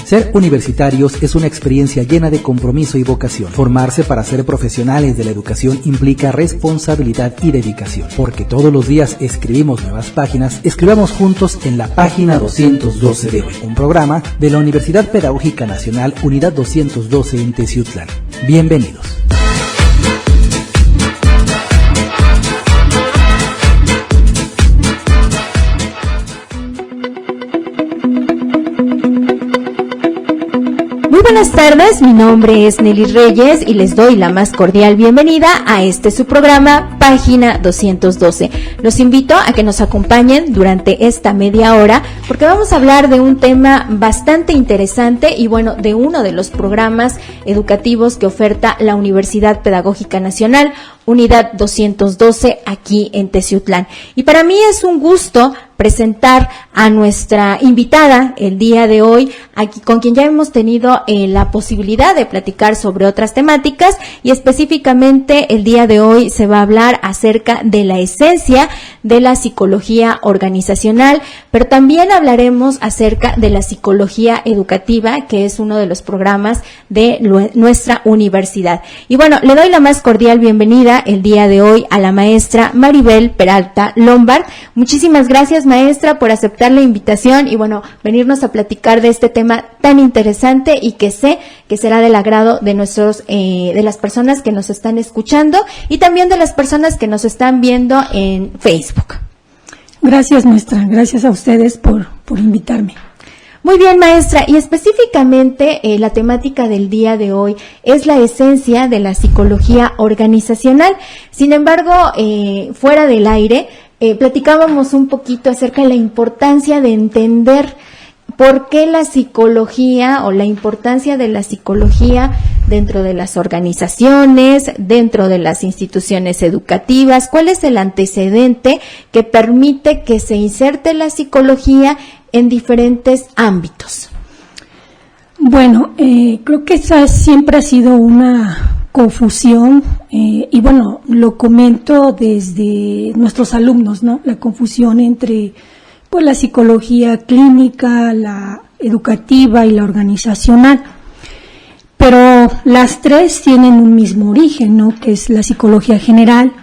Ser universitarios es una experiencia llena de compromiso y vocación. Formarse para ser profesionales de la educación implica responsabilidad y dedicación, porque todos los días escribimos nuevas páginas. Escribamos juntos en la página 212 de hoy, un programa de la Universidad Pedagógica Nacional, Unidad 212 en Teciutlán. Bienvenidos. Muy buenas tardes, mi nombre es Nelly Reyes y les doy la más cordial bienvenida a su programa Página 212. Los invito a que nos acompañen durante esta media hora porque vamos a hablar de un tema bastante interesante y bueno, de uno de los programas educativos que oferta la Universidad Pedagógica Nacional, Unidad 212 aquí en Teciutlán. Y para mí es un gusto presentar a nuestra invitada el día de hoy, aquí con quien ya hemos tenido la posibilidad de platicar sobre otras temáticas y específicamente el día de hoy se va a hablar acerca de la esencia de la psicología organizacional, pero también hablaremos acerca de la psicología educativa, que es uno de los programas de nuestra universidad. Y bueno, le doy la más cordial bienvenida el día de hoy a la maestra Maribel Peralta Lombard. Muchísimas gracias, maestra, por aceptar la invitación y bueno, venirnos a platicar de este tema tan interesante y que sé que será del agrado de de las personas que nos están escuchando y también de las personas que nos están viendo en Facebook. Gracias, maestra. Gracias a ustedes por invitarme. Muy bien, maestra, y específicamente la temática del día de hoy es la esencia de la psicología organizacional. Sin embargo, fuera del aire, platicábamos un poquito acerca de la importancia de entender por qué la psicología o la importancia de la psicología dentro de las organizaciones, dentro de las instituciones educativas, cuál es el antecedente que permite que se inserte la psicología en diferentes ámbitos. Bueno, creo que esa siempre ha sido una confusión y bueno, lo comento desde nuestros alumnos, ¿no? La confusión entre pues la psicología clínica, la educativa y la organizacional. Pero las tres tienen un mismo origen, ¿no? Que es la psicología general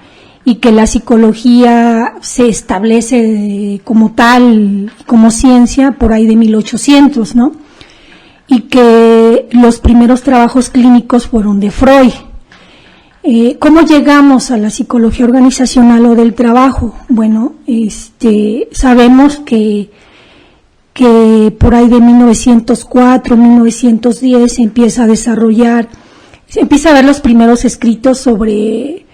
y que la psicología se establece como tal, como ciencia, por ahí de 1800, ¿no? Y que los primeros trabajos clínicos fueron de Freud. ¿Cómo llegamos a la psicología organizacional o del trabajo? Bueno, sabemos que por ahí de 1904, 1910 se empieza a ver los primeros escritos sobre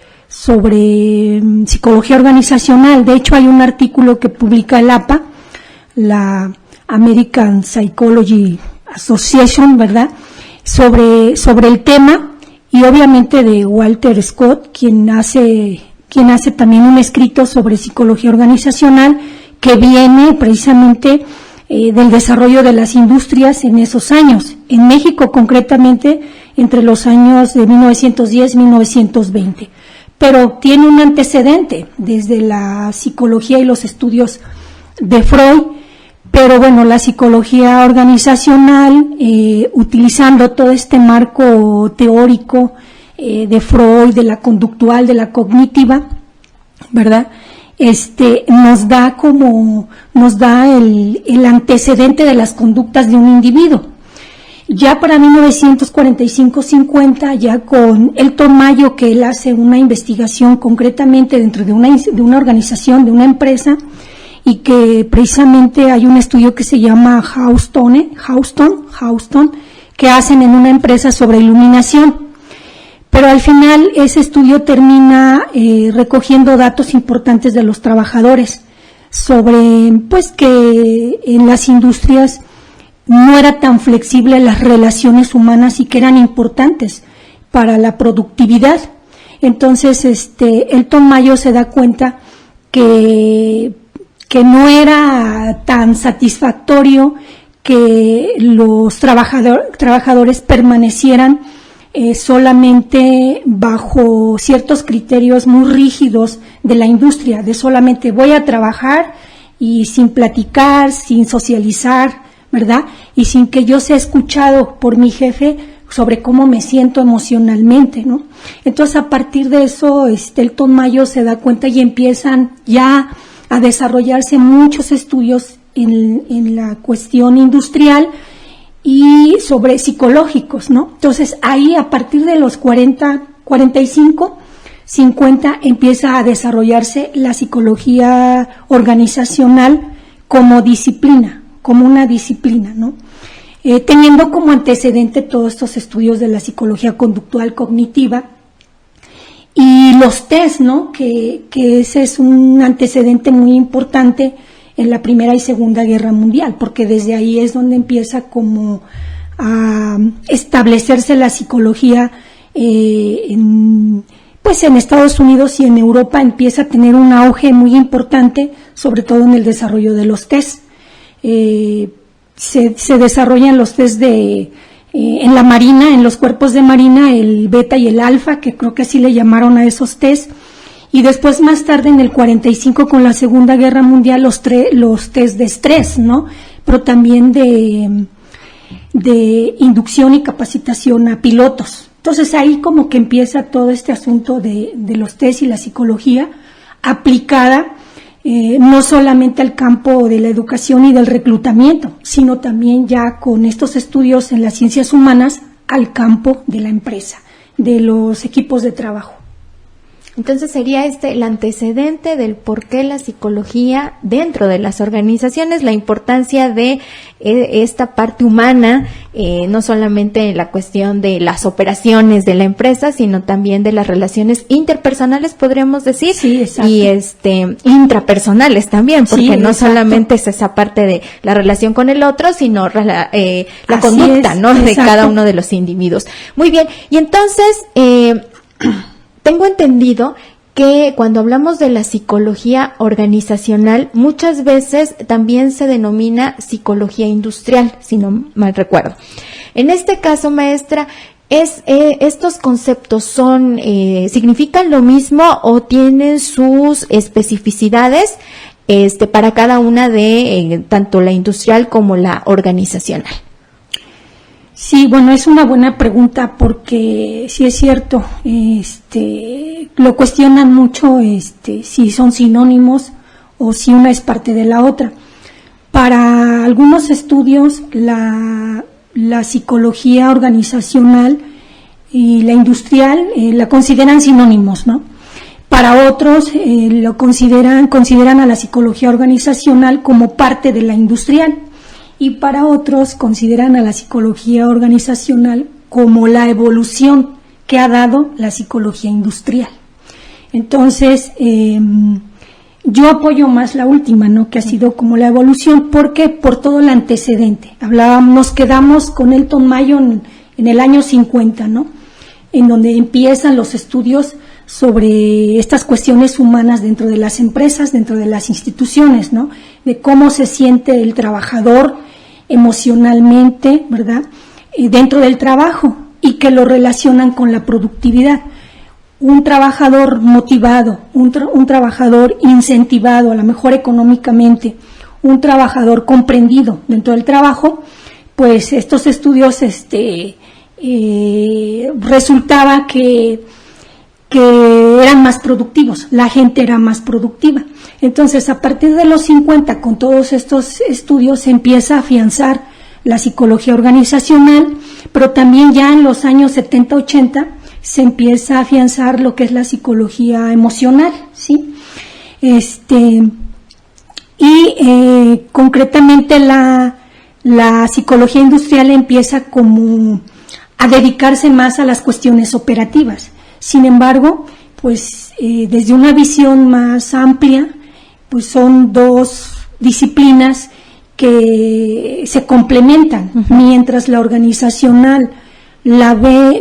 psicología organizacional. De hecho, hay un artículo que publica el APA, la American Psychology Association, ¿verdad?, sobre el tema, y obviamente de Walter Scott, quien hace también un escrito sobre psicología organizacional que viene precisamente del desarrollo de las industrias en esos años, en México concretamente entre los años de 1910 y 1920, pero tiene un antecedente desde la psicología y los estudios de Freud. Pero bueno, la psicología organizacional, utilizando todo este marco teórico de Freud, de la conductual, de la cognitiva, ¿verdad?, nos da el antecedente de las conductas de un individuo. Ya para 1945-50, ya con Elton Mayo, que él hace una investigación concretamente dentro de una organización, de una empresa, y que precisamente hay un estudio que se llama Houston, que hacen en una empresa sobre iluminación. Pero al final ese estudio termina recogiendo datos importantes de los trabajadores sobre pues que en las industrias no era tan flexible las relaciones humanas y que eran importantes para la productividad. Entonces Elton Mayo se da cuenta que no era tan satisfactorio que los trabajadores permanecieran solamente bajo ciertos criterios muy rígidos de la industria, de solamente voy a trabajar y sin platicar, sin socializar, ¿verdad? Y sin que yo sea escuchado por mi jefe sobre cómo me siento emocionalmente, ¿no? Entonces, a partir de eso, Elton Mayo se da cuenta y empiezan ya a desarrollarse muchos estudios en la cuestión industrial y sobre psicológicos, ¿no? Entonces, ahí a partir de los 40, 45, 50 empieza a desarrollarse la psicología organizacional como disciplina, como una disciplina, ¿no? Teniendo como antecedente todos estos estudios de la psicología conductual cognitiva y los test, ¿no? Que ese es un antecedente muy importante en la Primera y Segunda Guerra Mundial, porque desde ahí es donde empieza como a establecerse la psicología en Estados Unidos y en Europa empieza a tener un auge muy importante, sobre todo en el desarrollo de los test. Se desarrollan los test en la Marina, en los cuerpos de Marina, el beta y el alfa, que creo que así le llamaron a esos test. Y después, más tarde, en el 45, con la Segunda Guerra Mundial, los test de estrés, ¿no? Pero también de inducción y capacitación a pilotos. Entonces, ahí como que empieza todo este asunto de los test y la psicología aplicada, no solamente al campo de la educación y del reclutamiento, sino también ya con estos estudios en las ciencias humanas al campo de la empresa, de los equipos de trabajo. Entonces sería el antecedente del por qué la psicología dentro de las organizaciones, la importancia de esta parte humana, no solamente en la cuestión de las operaciones de la empresa, sino también de las relaciones interpersonales, podríamos decir, sí, exacto. Y intrapersonales también, porque sí, no exacto. solamente es esa parte de la relación con el otro, sino la conducta, ¿no? De cada uno de los individuos. Muy bien, y entonces tengo entendido que cuando hablamos de la psicología organizacional, muchas veces también se denomina psicología industrial, si no mal recuerdo. En este caso, maestra, ¿estos conceptos significan lo mismo o tienen sus especificidades para cada una de tanto la industrial como la organizacional? Sí, bueno, es una buena pregunta porque sí es cierto, lo cuestionan mucho, si son sinónimos o si una es parte de la otra. Para algunos estudios, la psicología organizacional y la industrial la consideran sinónimos, ¿no? Para otros consideran a la psicología organizacional como parte de la industrial. Y para otros consideran a la psicología organizacional como la evolución que ha dado la psicología industrial. Entonces, yo apoyo más la última, ¿no? Que ha sido como la evolución, porque por todo el antecedente. Nos quedamos con Elton Mayo en el año 50, ¿no? En donde empiezan los estudios sobre estas cuestiones humanas dentro de las empresas, dentro de las instituciones, ¿no? De cómo se siente el trabajador emocionalmente, ¿verdad? Dentro del trabajo y que lo relacionan con la productividad. Un trabajador motivado, un trabajador incentivado, a lo mejor económicamente, un trabajador comprendido dentro del trabajo, pues estos estudios resultaba que eran más productivos, la gente era más productiva. Entonces, a partir de los 50, con todos estos estudios, se empieza a afianzar la psicología organizacional, pero también ya en los años 70, 80, se empieza a afianzar lo que es la psicología emocional, ¿sí? Concretamente la psicología industrial empieza como a dedicarse más a las cuestiones operativas. Sin embargo, pues desde una visión más amplia, pues son dos disciplinas que se complementan. Uh-huh. Mientras la organizacional la ve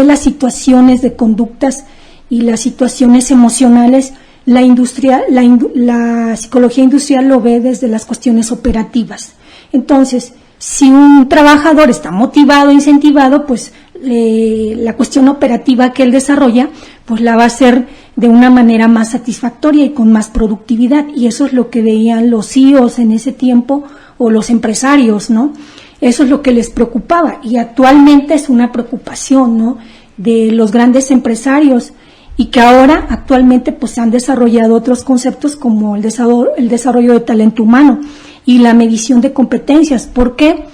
las situaciones de conductas y las situaciones emocionales, la psicología industrial lo ve desde las cuestiones operativas. Entonces, si un trabajador está motivado, incentivado, pues la cuestión operativa que él desarrolla, pues la va a hacer de una manera más satisfactoria y con más productividad, y eso es lo que veían los CEOs en ese tiempo, o los empresarios, ¿no? Eso es lo que les preocupaba, y actualmente es una preocupación, ¿no?, de los grandes empresarios, y que ahora actualmente pues se han desarrollado otros conceptos como el desarrollo de talento humano y la medición de competencias. ¿Por qué?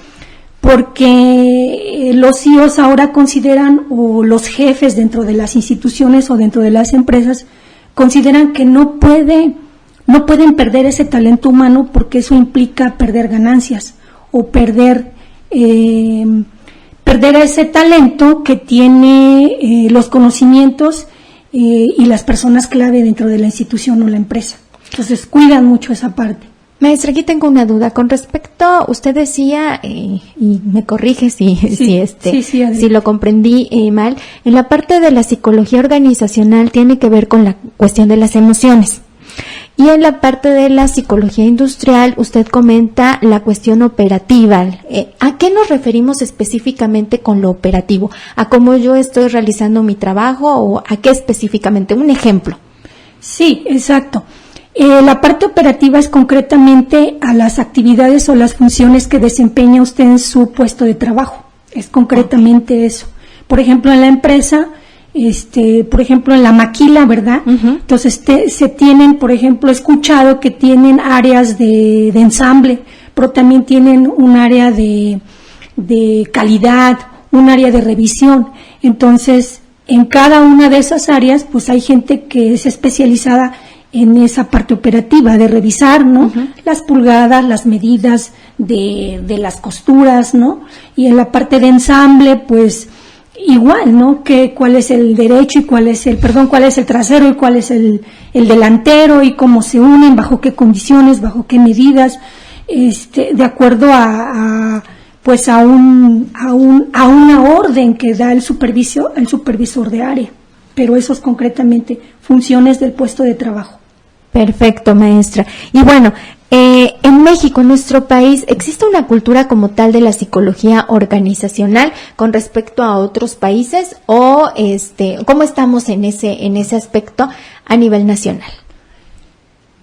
Porque los CEOs ahora consideran, o los jefes dentro de las instituciones o dentro de las empresas, consideran que no pueden perder ese talento humano, porque eso implica perder ganancias o perder ese talento que tiene los conocimientos y las personas clave dentro de la institución o la empresa. Entonces cuidan mucho esa parte. Maestra, aquí tengo una duda con respecto, usted decía, y me corrige si lo comprendí mal, en la parte de la psicología organizacional tiene que ver con la cuestión de las emociones. Y en la parte de la psicología industrial, usted comenta la cuestión operativa. ¿A qué nos referimos específicamente con lo operativo? ¿A cómo yo estoy realizando mi trabajo o a qué específicamente? Un ejemplo. Sí, exacto. La parte operativa es concretamente a las actividades o las funciones que desempeña usted en su puesto de trabajo. Es concretamente eso. Por ejemplo, en la empresa, por ejemplo, en la maquila, ¿verdad? Uh-huh. Entonces se tienen, por ejemplo, he escuchado que tienen áreas de ensamble, pero también tienen un área de calidad, un área de revisión. Entonces, en cada una de esas áreas, pues hay gente que es especializada en esa parte operativa de revisar, ¿no? Uh-huh. Las pulgadas, las medidas de las costuras, ¿no? Y en la parte de ensamble, pues igual, ¿no? Cuál es el derecho y cuál es el trasero y cuál es el delantero y cómo se unen, bajo qué condiciones, bajo qué medidas, de acuerdo a una orden que da el supervisor de área. Pero eso es concretamente funciones del puesto de trabajo. Perfecto, maestra. Y bueno, en México, en nuestro país, ¿existe una cultura como tal de la psicología organizacional con respecto a otros países o cómo estamos en ese aspecto a nivel nacional?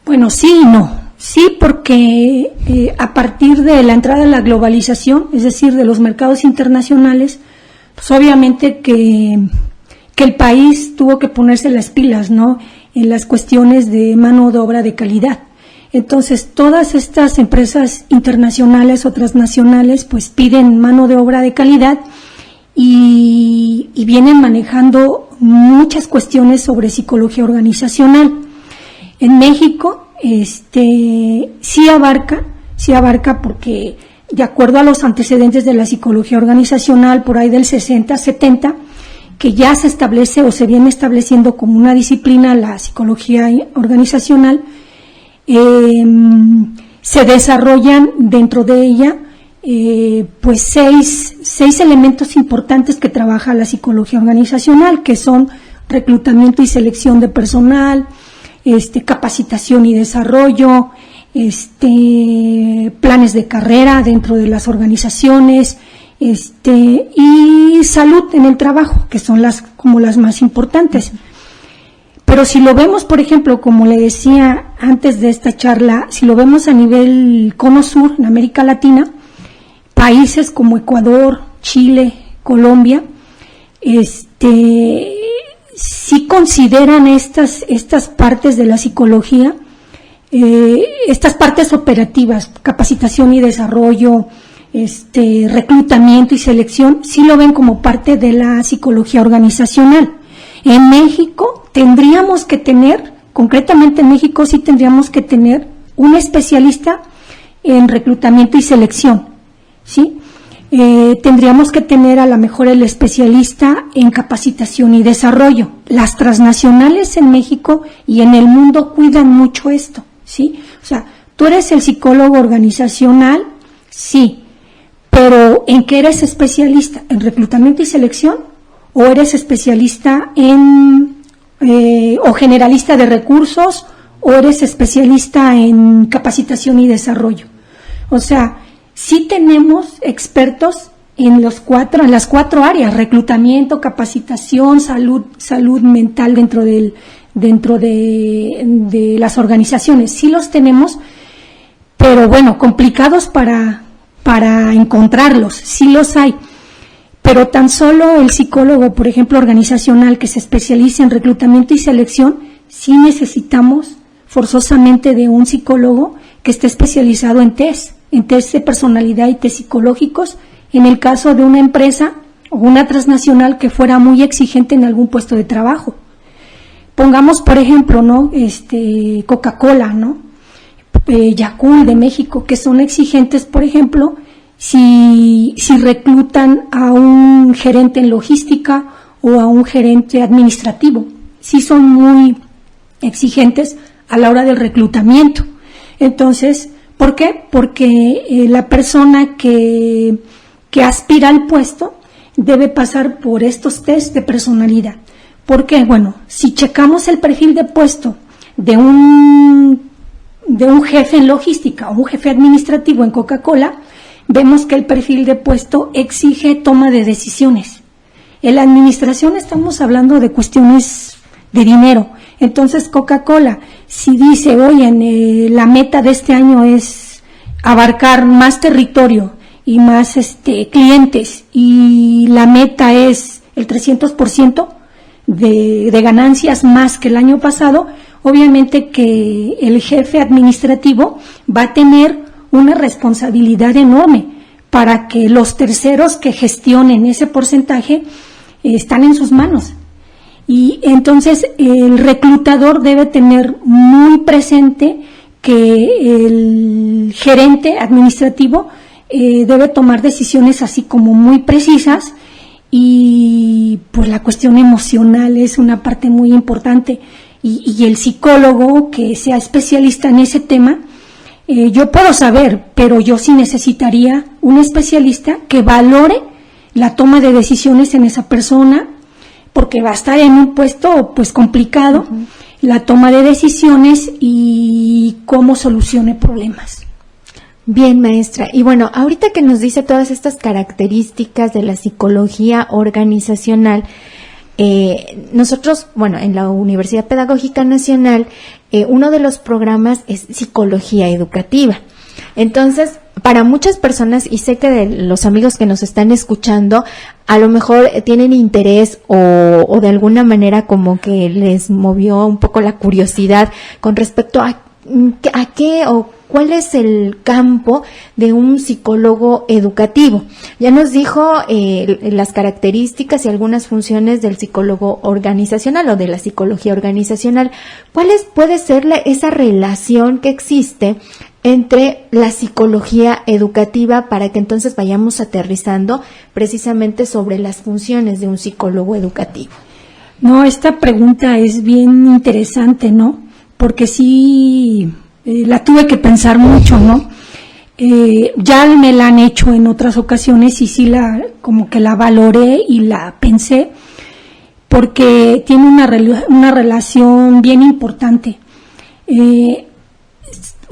Bueno, sí y no. Sí, porque a partir de la entrada de la globalización, es decir, de los mercados internacionales, pues obviamente que el país tuvo que ponerse las pilas, ¿no?, en las cuestiones de mano de obra de calidad. Entonces, todas estas empresas internacionales o transnacionales, pues piden mano de obra de calidad y vienen manejando muchas cuestiones sobre psicología organizacional. En México, sí abarca porque, de acuerdo a los antecedentes de la psicología organizacional, por ahí del 60, 70, que ya se establece o se viene estableciendo como una disciplina la psicología organizacional, se desarrollan dentro de ella pues seis elementos importantes que trabaja la psicología organizacional, que son reclutamiento y selección de personal, capacitación y desarrollo, planes de carrera dentro de las organizaciones, y salud en el trabajo, que son las más importantes. Pero si lo vemos, por ejemplo, como le decía antes de esta charla, si lo vemos a nivel cono sur, en América Latina, países como Ecuador, Chile, Colombia, sí consideran estas partes de la psicología, estas partes operativas, capacitación y desarrollo, reclutamiento y selección, sí lo ven como parte de la psicología organizacional. En México tendríamos que tener, concretamente en México sí tendríamos que tener un especialista en reclutamiento y selección, ¿sí? Tendríamos que tener a lo mejor el especialista en capacitación y desarrollo. Las transnacionales en México y en el mundo cuidan mucho esto, ¿sí? O sea, tú eres el psicólogo organizacional, sí, pero ¿en qué eres especialista? ¿En reclutamiento y selección? ¿O eres especialista o generalista de recursos? ¿O eres especialista en capacitación y desarrollo? O sea, sí tenemos expertos en las cuatro áreas: reclutamiento, capacitación, salud mental dentro de las organizaciones. Sí los tenemos, pero bueno, complicados para encontrarlos. Sí los hay, pero tan solo el psicólogo, por ejemplo, organizacional, que se especializa en reclutamiento y selección, sí necesitamos forzosamente de un psicólogo que esté especializado en test de personalidad y test psicológicos, en el caso de una empresa o una transnacional que fuera muy exigente en algún puesto de trabajo. Pongamos, por ejemplo, ¿no? Coca-Cola, ¿no? Yakult de México, que son exigentes, por ejemplo, si reclutan a un gerente en logística o a un gerente administrativo. Sí son muy exigentes a la hora del reclutamiento. Entonces, ¿por qué? Porque la persona que aspira al puesto debe pasar por estos test de personalidad. ¿Por qué? Bueno, si checamos el perfil de puesto de un jefe en logística o un jefe administrativo en Coca-Cola, vemos que el perfil de puesto exige toma de decisiones. En la administración estamos hablando de cuestiones de dinero. Entonces, Coca-Cola, si dice, oye, la meta de este año es abarcar más territorio y más clientes, y la meta es el 300% de ganancias más que el año pasado, obviamente que el jefe administrativo va a tener una responsabilidad enorme para que los terceros que gestionen ese porcentaje están en sus manos. Y entonces el reclutador debe tener muy presente que el gerente administrativo debe tomar decisiones así como muy precisas, y pues la cuestión emocional es una parte muy importante, y el psicólogo que sea especialista en ese tema, yo puedo saber, pero yo sí necesitaría un especialista que valore la toma de decisiones en esa persona, porque va a estar en un puesto pues complicado, la toma de decisiones y cómo solucione problemas. Bien, maestra. Y bueno, ahorita que nos dice todas estas características de la psicología organizacional, nosotros, bueno, en la Universidad Pedagógica Nacional, uno de los programas es psicología educativa. Entonces, para muchas personas, y sé que de los amigos que nos están escuchando, a lo mejor tienen interés o de alguna manera como que les movió un poco la curiosidad con respecto a qué o cuál es el campo de un psicólogo educativo. Ya nos dijo las características y algunas funciones del psicólogo organizacional o de la psicología organizacional. ¿Cuál puede ser esa relación que existe entre la psicología educativa para que entonces vayamos aterrizando precisamente sobre las funciones de un psicólogo educativo? No, esta pregunta es bien interesante, ¿no? Porque sí la tuve que pensar mucho, ¿no? Ya me la han hecho en otras ocasiones y sí como que la valoré y la pensé, porque tiene una relación bien importante.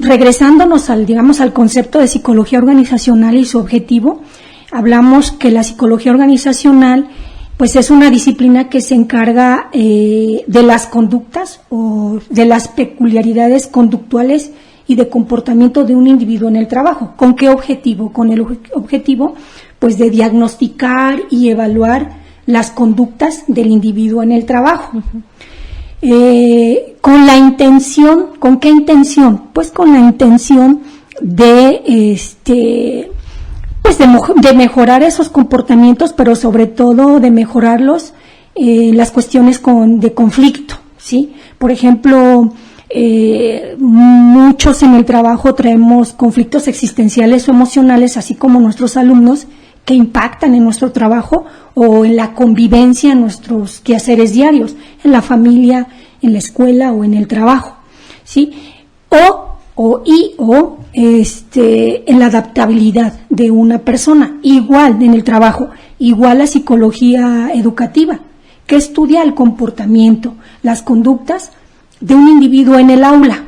Regresándonos al concepto de psicología organizacional y su objetivo, hablamos que la psicología organizacional pues es una disciplina que se encarga de las conductas o de las peculiaridades conductuales y de comportamiento de un individuo en el trabajo. ¿Con qué objetivo? Con el objetivo pues de diagnosticar y evaluar las conductas del individuo en el trabajo. Con la intención, ¿con qué intención? Pues con la intención de de mejorar esos comportamientos, pero sobre todo de mejorarlos las cuestiones de conflicto, ¿sí? Por ejemplo, muchos en el trabajo traemos conflictos existenciales o emocionales, así como nuestros alumnos, que impactan en nuestro trabajo o en la convivencia, en nuestros quehaceres diarios, en la familia, en la escuela o en el trabajo, ¿sí? En la adaptabilidad de una persona, igual en el trabajo, igual la psicología educativa, que estudia el comportamiento, las conductas de un individuo en el aula,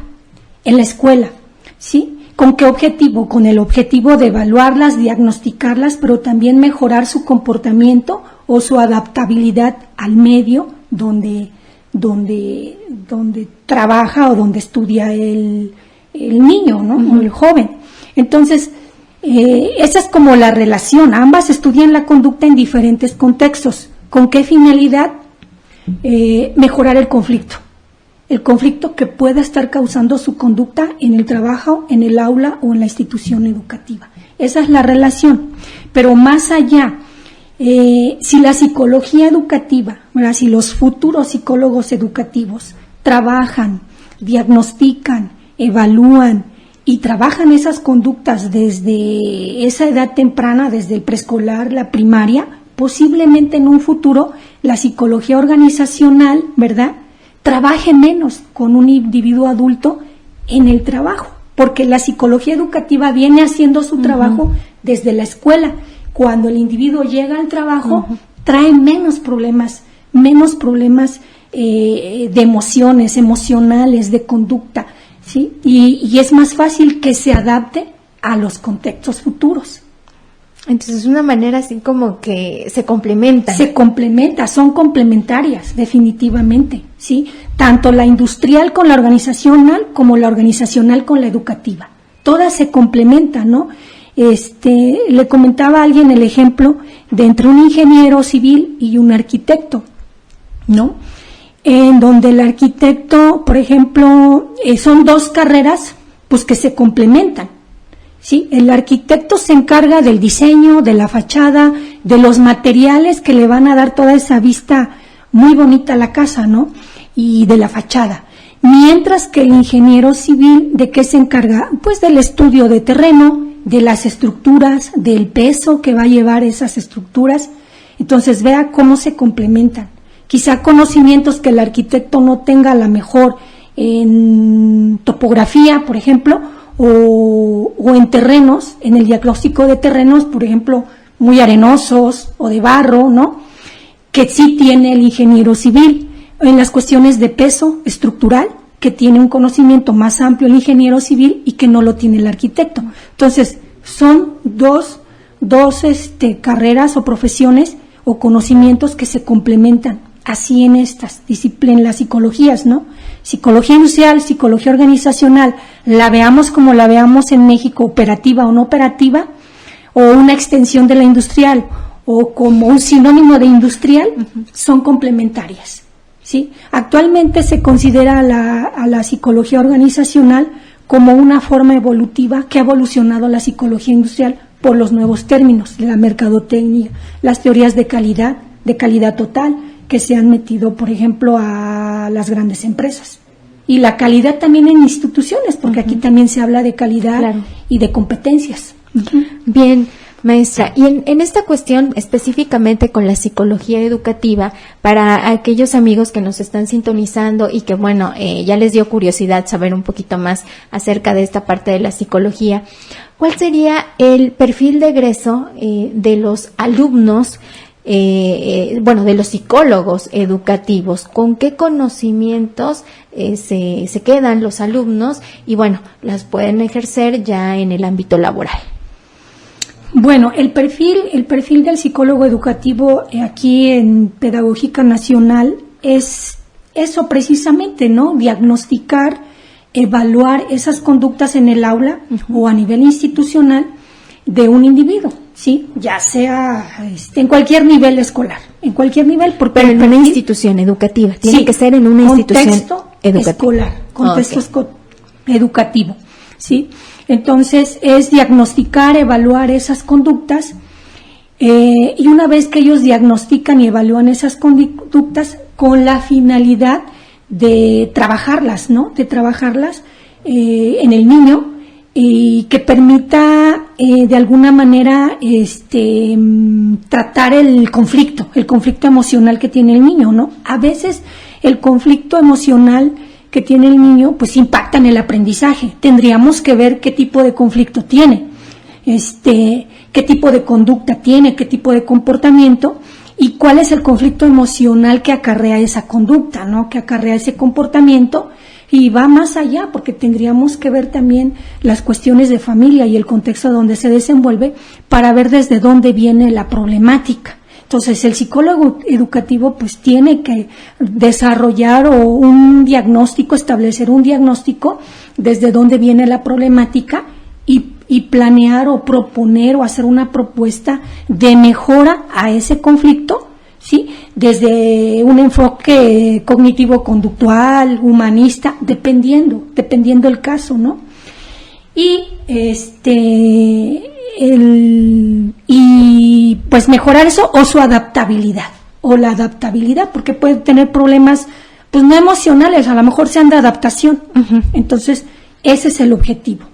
en la escuela, ¿sí? ¿Con qué objetivo? Con el objetivo de evaluarlas, diagnosticarlas, pero también mejorar su comportamiento o su adaptabilidad al medio donde trabaja o donde estudia el niño, ¿no? O el joven. Entonces, esa es como la relación. Ambas estudian la conducta en diferentes contextos. ¿Con qué finalidad? Mejorar el conflicto que pueda estar causando su conducta en el trabajo, en el aula o en la institución educativa. Esa es la relación. Pero más allá, si la psicología educativa, ¿verdad? Si los futuros psicólogos educativos trabajan, diagnostican, evalúan y trabajan esas conductas desde esa edad temprana, desde el preescolar, la primaria, posiblemente en un futuro la psicología organizacional, ¿verdad?, trabaje menos con un individuo adulto en el trabajo, porque la psicología educativa viene haciendo su trabajo desde la escuela. Cuando el individuo llega al trabajo, trae menos problemas de emociones, emocionales, de conducta, ¿sí? Y es más fácil que se adapte a los contextos futuros. Entonces es una manera así como que se complementan. Se complementa, son complementarias, definitivamente, ¿sí? Tanto la industrial con la organizacional como la organizacional con la educativa. Todas se complementan, ¿no? Le comentaba a alguien el ejemplo de entre un ingeniero civil y un arquitecto, ¿no? En donde el arquitecto, por ejemplo, son dos carreras, pues que se complementan. Sí, el arquitecto se encarga del diseño, de la fachada, de los materiales que le van a dar toda esa vista muy bonita a la casa, ¿no? Y de la fachada. Mientras que el ingeniero civil, ¿de qué se encarga? Pues del estudio de terreno, de las estructuras, del peso que va a llevar esas estructuras. Entonces vea cómo se complementan. Quizá conocimientos que el arquitecto no tenga a lo mejor en topografía, por ejemplo, o en terrenos, en el diagnóstico de terrenos, por ejemplo, muy arenosos o de barro, ¿no? Que sí tiene el ingeniero civil. En las cuestiones de peso estructural, que tiene un conocimiento más amplio el ingeniero civil y que no lo tiene el arquitecto. Entonces, son dos carreras o profesiones o conocimientos que se complementan. Así en estas disciplinas, las psicologías, ¿no? Psicología industrial, psicología organizacional, la veamos como la veamos en México, operativa o no operativa, o una extensión de la industrial, o como un sinónimo de industrial, son complementarias, ¿sí? Actualmente se considera a la psicología organizacional como una forma evolutiva que ha evolucionado la psicología industrial por los nuevos términos, la mercadotecnia, las teorías de calidad total, que se han metido, por ejemplo, a las grandes empresas. Y la calidad también en instituciones, porque aquí también se habla de calidad y de competencias. Bien, maestra, y en esta cuestión específicamente con la psicología educativa, para aquellos amigos que nos están sintonizando y que, bueno, ya les dio curiosidad saber un poquito más acerca de esta parte de la psicología, ¿cuál sería el perfil de egreso de los alumnos, de los psicólogos educativos? ¿Con qué conocimientos se quedan los alumnos y, bueno, las pueden ejercer ya en el ámbito laboral? Bueno, el perfil del psicólogo educativo aquí en Pedagógica Nacional es eso precisamente, ¿no? Diagnosticar, evaluar esas conductas en el aula o a nivel institucional de un individuo, ¿sí? Ya sea en cualquier nivel escolar, en cualquier nivel. Pero en una institución educativa, tiene que ser en una institución educativa. Escolar, contexto educativo, ¿sí? Entonces es diagnosticar, evaluar esas conductas y una vez que ellos diagnostican y evalúan esas conductas con la finalidad de trabajarlas, ¿no? De trabajarlas en el niño y que permita de alguna manera tratar el conflicto emocional que tiene el niño, ¿no? A veces el conflicto emocional que tiene el niño pues impacta en el aprendizaje. Tendríamos que ver qué tipo de conflicto tiene, qué tipo de conducta tiene, qué tipo de comportamiento y cuál es el conflicto emocional que acarrea esa conducta, ¿no? Que acarrea ese comportamiento. Y va más allá, porque tendríamos que ver también las cuestiones de familia y el contexto donde se desenvuelve para ver desde dónde viene la problemática. Entonces, el psicólogo educativo pues tiene que desarrollar un diagnóstico, establecer un diagnóstico desde dónde viene la problemática y planear o proponer o hacer una propuesta de mejora a ese conflicto, ¿sí? Desde un enfoque cognitivo-conductual, humanista, dependiendo el caso, ¿no? Y pues mejorar eso o su adaptabilidad, o la adaptabilidad, porque puede tener problemas pues no emocionales, a lo mejor sean de adaptación. Uh-huh. Entonces, ese es el objetivo.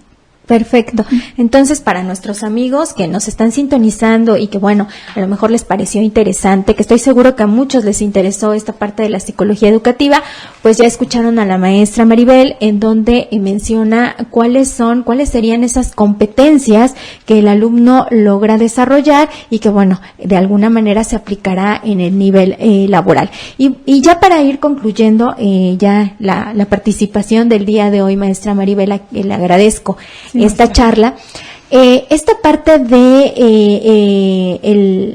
Perfecto. Entonces, para nuestros amigos que nos están sintonizando y que, bueno, a lo mejor les pareció interesante, que estoy seguro que a muchos les interesó esta parte de la psicología educativa, pues ya escucharon a la maestra Maribel, en donde menciona cuáles serían esas competencias que el alumno logra desarrollar y que, bueno, de alguna manera se aplicará en el nivel laboral. Y ya para ir concluyendo ya la participación del día de hoy, maestra Maribel, le agradezco esta charla. Esta parte de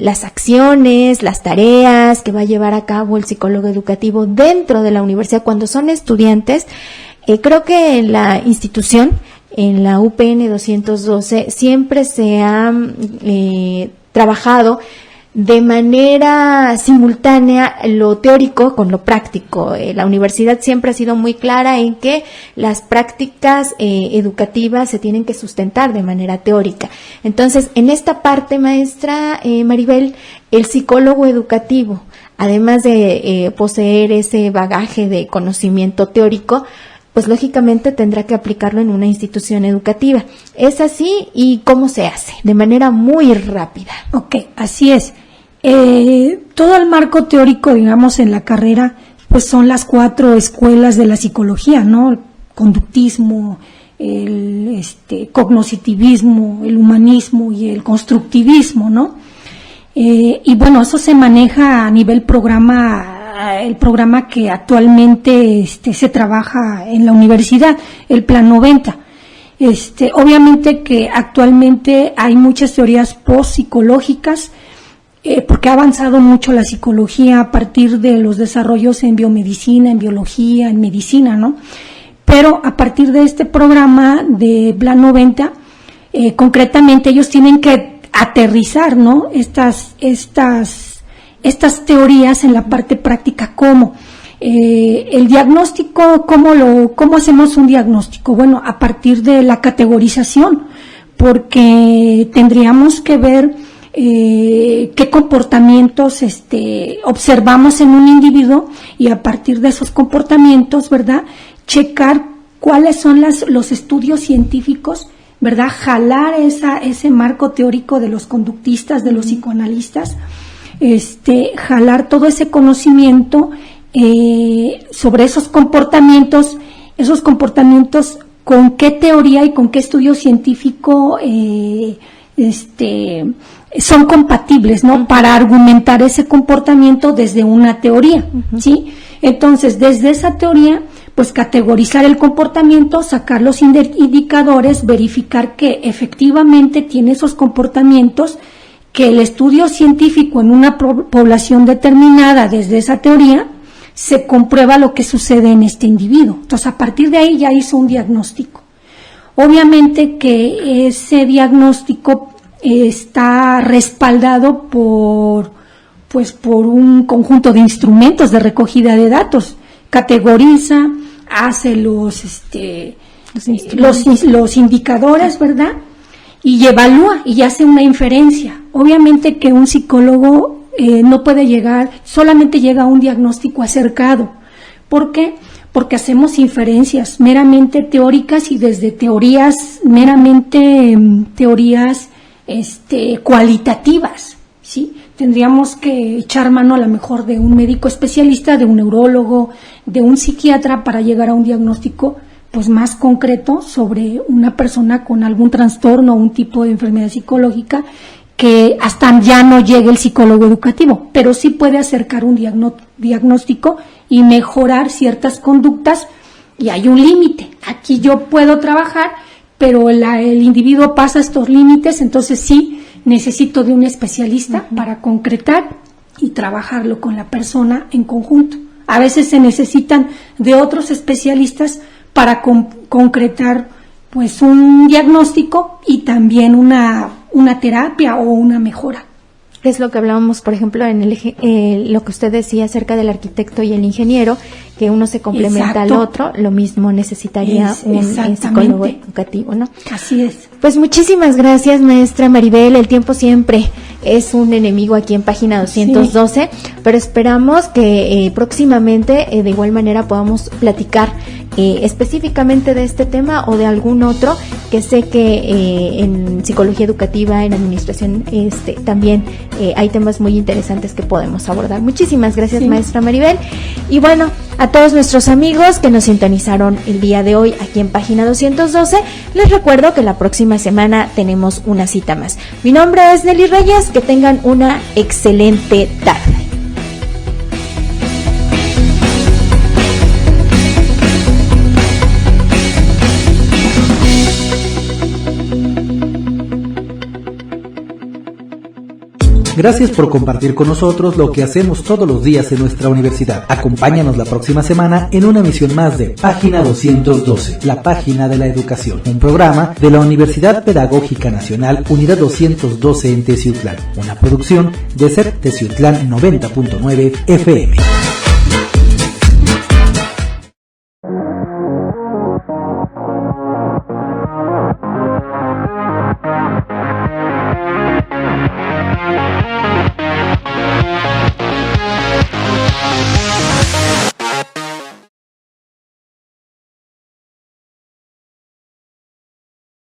las acciones, las tareas que va a llevar a cabo el psicólogo educativo dentro de la universidad cuando son estudiantes, creo que en la institución, en la UPN 212, siempre se ha trabajado de manera simultánea lo teórico con lo práctico. La universidad siempre ha sido muy clara en que las prácticas educativas se tienen que sustentar de manera teórica. Entonces, en esta parte, maestra Maribel, el psicólogo educativo, además de poseer ese bagaje de conocimiento teórico, pues lógicamente tendrá que aplicarlo en una institución educativa. ¿Es así? ¿Y cómo se hace? De manera muy rápida. Ok, así es. Todo el marco teórico, digamos, en la carrera, pues son las 4 escuelas de la psicología, ¿no? El conductismo, el cognoscitivismo, el humanismo y el constructivismo, ¿no? Y bueno, eso se maneja a nivel programa, el programa que actualmente se trabaja en la universidad, el Plan 90. Obviamente que actualmente hay muchas teorías post-psicológicas, porque ha avanzado mucho la psicología a partir de los desarrollos en biomedicina, en biología, en medicina, ¿no? Pero a partir de este programa de Plan 90, concretamente ellos tienen que aterrizar, ¿no? Estas teorías en la parte práctica. ¿Cómo? El diagnóstico, ¿cómo hacemos un diagnóstico? Bueno, a partir de la categorización, porque tendríamos que ver qué comportamientos observamos en un individuo y a partir de esos comportamientos, ¿verdad?, checar cuáles son los estudios científicos, ¿verdad?, jalar ese marco teórico de los conductistas, de los psicoanalistas, jalar todo ese conocimiento sobre esos comportamientos, con qué teoría y con qué estudio científico son compatibles, ¿no? Para argumentar ese comportamiento desde una teoría, ¿sí? Entonces, desde esa teoría, pues categorizar el comportamiento, sacar los indicadores, verificar que efectivamente tiene esos comportamientos, que el estudio científico en una población determinada desde esa teoría se comprueba lo que sucede en este individuo. Entonces, a partir de ahí ya hizo un diagnóstico. Obviamente que ese diagnóstico está respaldado por un conjunto de instrumentos de recogida de datos. Categoriza, hace los indicadores, ¿verdad?, y evalúa y hace una inferencia. Obviamente que un psicólogo no puede solamente llega a un diagnóstico acercado. ¿Por qué? Porque hacemos inferencias meramente teóricas y desde teorías cualitativas, ¿sí? Tendríamos que echar mano a lo mejor de un médico especialista, de un neurólogo, de un psiquiatra para llegar a un diagnóstico pues más concreto sobre una persona con algún trastorno o un tipo de enfermedad psicológica, que hasta ya no llegue el psicólogo educativo, pero sí puede acercar un diagnóstico y mejorar ciertas conductas y hay un límite. Aquí yo puedo trabajar, pero el individuo pasa estos límites, entonces sí necesito de un especialista para concretar y trabajarlo con la persona en conjunto. A veces se necesitan de otros especialistas para concretar pues un diagnóstico y también una terapia o una mejora. Es lo que hablábamos, por ejemplo, en lo que usted decía acerca del arquitecto y el ingeniero, que uno se complementa al otro, lo mismo necesitaría un psicólogo educativo, ¿no? Así es. Pues muchísimas gracias, maestra Maribel. El tiempo siempre es un enemigo aquí en página 212, pero esperamos que próximamente de igual manera podamos platicar específicamente de este tema o de algún otro, que sé que en psicología educativa, en administración, también hay temas muy interesantes que podemos abordar. Muchísimas gracias, maestra Maribel. Y bueno, a todos nuestros amigos que nos sintonizaron el día de hoy aquí en página 212, les recuerdo que la próxima semana tenemos una cita más. Mi nombre es Nelly Reyes, que tengan una excelente tarde. Gracias por compartir con nosotros lo que hacemos todos los días en nuestra universidad. Acompáñanos la próxima semana en una emisión más de Página 212, la página de la educación, un programa de la Universidad Pedagógica Nacional, Unidad 212 en Teciutlán, una producción de CEP Teciutlán 90.9 FM.